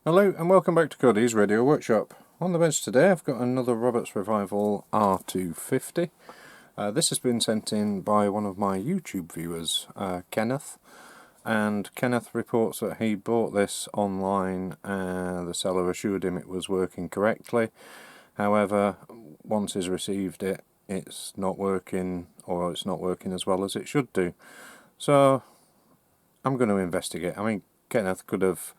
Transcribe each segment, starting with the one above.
Hello and welcome back to Codeeze Radio Workshop. On the bench today I've got another Roberts Revival R250. This has been sent in by one of my YouTube viewers, Kenneth, and Kenneth reports that he bought this online and the seller assured him it was working correctly. However, once he's received it, it's not working, or it's not working as well as it should do. So I'm going to investigate. I mean, Kenneth could have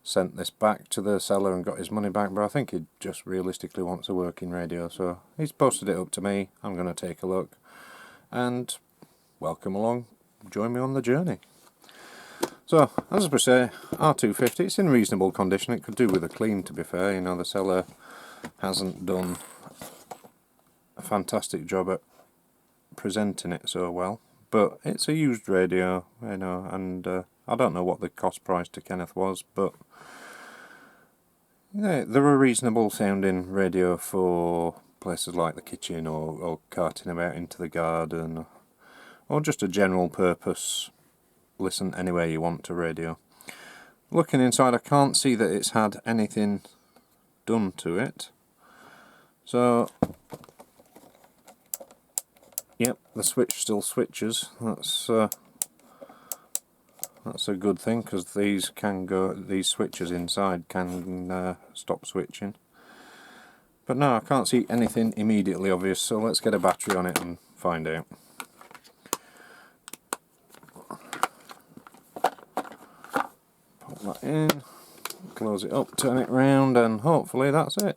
sent this back to the seller and got his money back, but I think he just realistically wants a working radio, so he's posted it up to me. I'm going to take a look and welcome along, join me on the journey. So, as I say, R250, it's in reasonable condition. It could do with a clean, to be fair. You know, the seller hasn't done a fantastic job at presenting it so well, but it's a used radio, you know, and I don't know what the cost price to Kenneth was, but yeah, they're a reasonable sounding radio for places like the kitchen or carting about into the garden, or just a general purpose listen anywhere you want to radio. Looking inside, I can't see that it's had anything done to it, so yep, the switch still switches. That's a good thing, because these switches inside can stop switching. But no, I can't see anything immediately obvious, so let's get a battery on it and find out. Pop that in, close it up, turn it round, and hopefully that's it.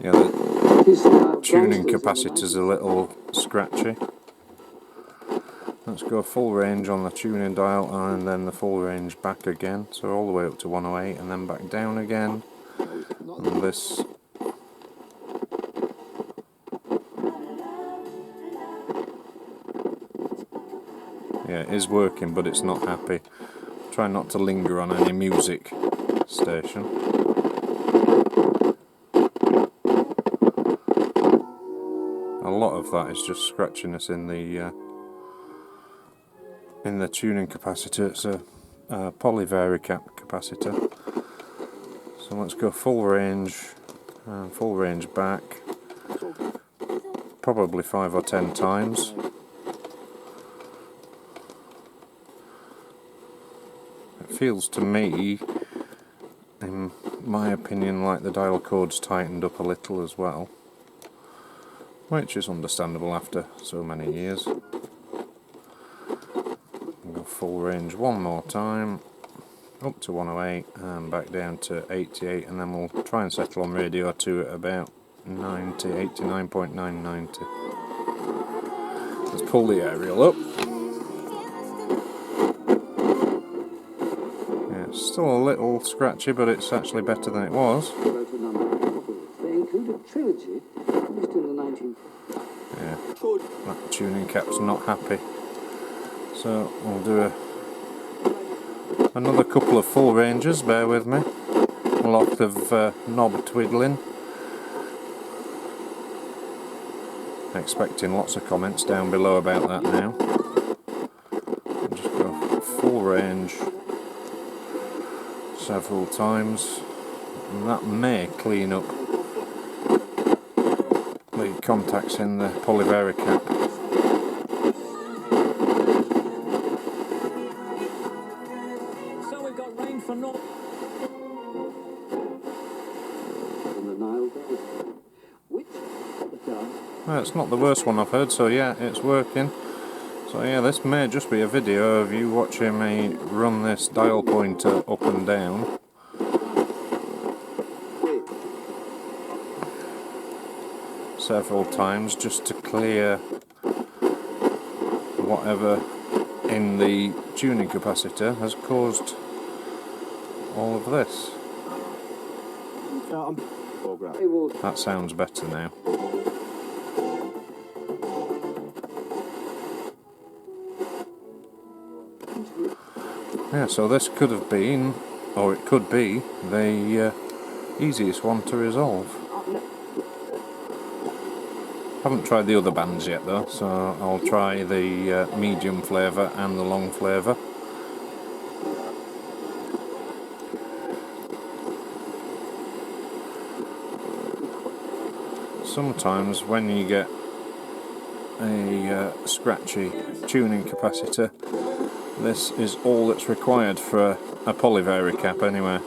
Yeah, the tuning capacitor's a little scratchy. Let's go full range on the tuning dial and then the full range back again, so all the way up to 108 and then back down again. And this, yeah, it is working, but it's not happy. Try not to linger on any music station. A lot of that is just scratchiness in the tuning capacitor. It's a polyvaricap capacitor. So let's go full range back, probably 5 or 10 times. It feels to me, in my opinion, like the dial code's tightened up a little as well, which is understandable after so many years. Go full range one more time, up to 108 and back down to 88, and then we'll try and settle on radio 2 at about 90, 89.990. Let's pull the aerial up. Yeah, it's still a little scratchy, but it's actually better than it was. Yeah, that tuning cap's not happy. So we'll do another couple of full ranges, bear with me. A lot of knob twiddling. Expecting lots of comments down below about that now. I'll just go full range several times, and that may clean up the contacts in the polyvaricap. So we've got rain for north. Well, it's not the worst one I've heard, so yeah, it's working. So yeah, this may just be a video of you watching me run this dial pointer up and down. Several times, just to clear whatever in the tuning capacitor has caused all of this. That sounds better now. Yeah, so this could have been, or it could be, the easiest one to resolve. Haven't tried the other bands yet though, so I'll try the medium flavour and the long flavour. Sometimes when you get a scratchy tuning capacitor, this is all that's required for a polyvary cap anyway.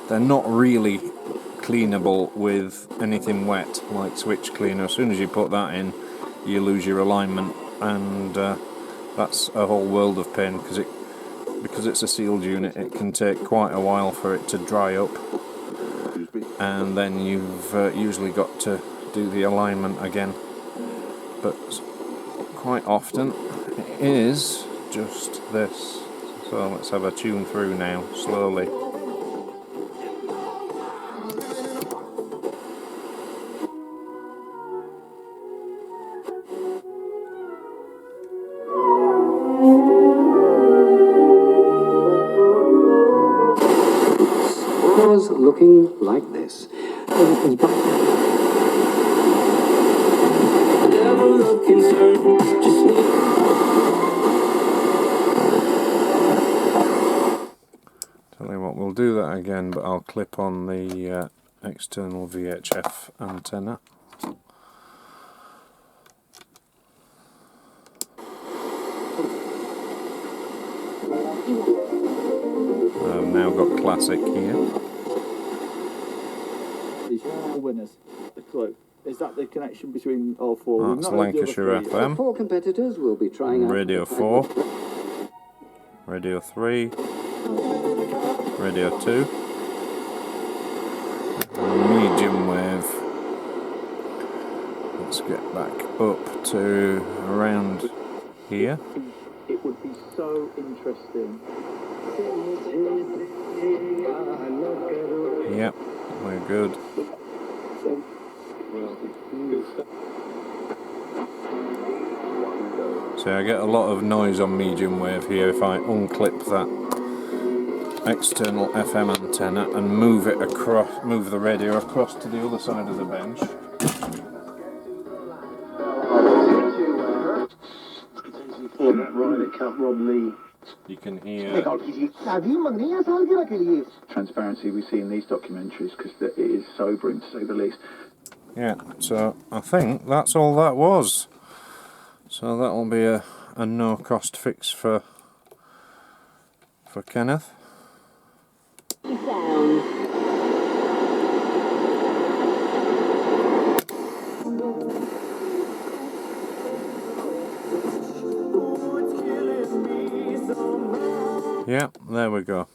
They're not really cleanable with anything wet like switch cleaner. As soon as you put that in, you lose your alignment, and that's a whole world of pain because it's a sealed unit. It can take quite a while for it to dry up, and then you've usually got to do the alignment again. But quite often it is just this. So let's have a tune through now, slowly. Was looking like this. Never look concerned, just Tell you what, we'll do that again, but I'll clip on the external VHF antenna. I've now got classic here. Winners, the clue. Is that the connection between all four? We've That's not heard the other Lancashire three. FM. 4 competitors will be trying out Radio 4, Radio 3, Radio 2, medium wave. Let's get back up to around here. It would be so interesting. Yep, we're good. So I get a lot of noise on medium wave here if I unclip that external FM antenna and move it across, move the radio across to the other side of the bench. You can hear transparency we see in these documentaries, because it is sobering to say the least. Yeah, so I think that's all that was. So that'll be a no cost fix for Kenneth. Yeah, there we go.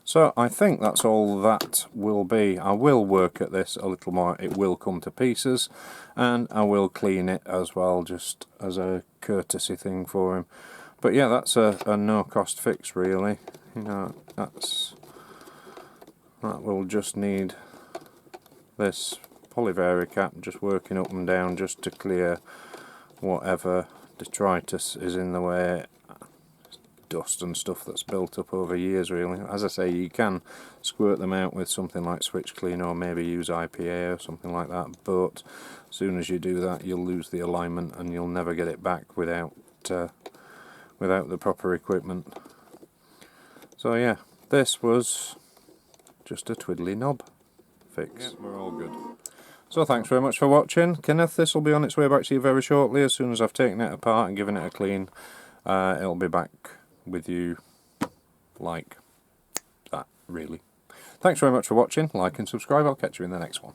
So I think that's all that will be. I will work at this a little more. It will come to pieces, and I will clean it as well, just as a courtesy thing for him. But yeah, that's a no cost fix really. You know, that will just need this polyvary cap just working up and down just to clear whatever detritus is in the way, dust and stuff that's built up over years really. As I say, you can squirt them out with something like switch cleaner, or maybe use IPA or something like that, but as soon as you do that you'll lose the alignment and you'll never get it back without the proper equipment. So yeah, this was just a twiddly knob fix. Yeah, we're all good. So thanks very much for watching. Kenneth, this will be on its way back to you very shortly. As soon as I've taken it apart and given it a clean, it'll be back with you like that really. Thanks very much for watching. Like and subscribe. I'll catch you in the next one.